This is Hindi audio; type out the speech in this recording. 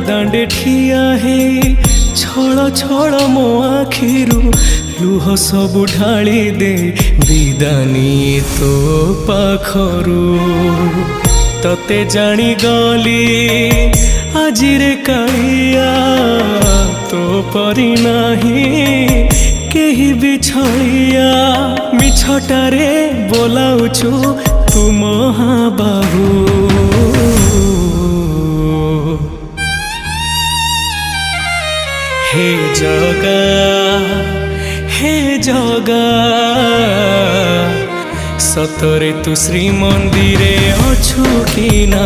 दांडे ठिया हे छळ छळ मो आखिरु लुह सबु ढाली दे विदानी तो पाखरु तते जानी गली आजिरे कालिया तो परी नाही केही बिछड़िया मिछटारे बोलाउछु तू महाबाहु हे जगा सतरे तू श्री मंदिरे अछु कि ना।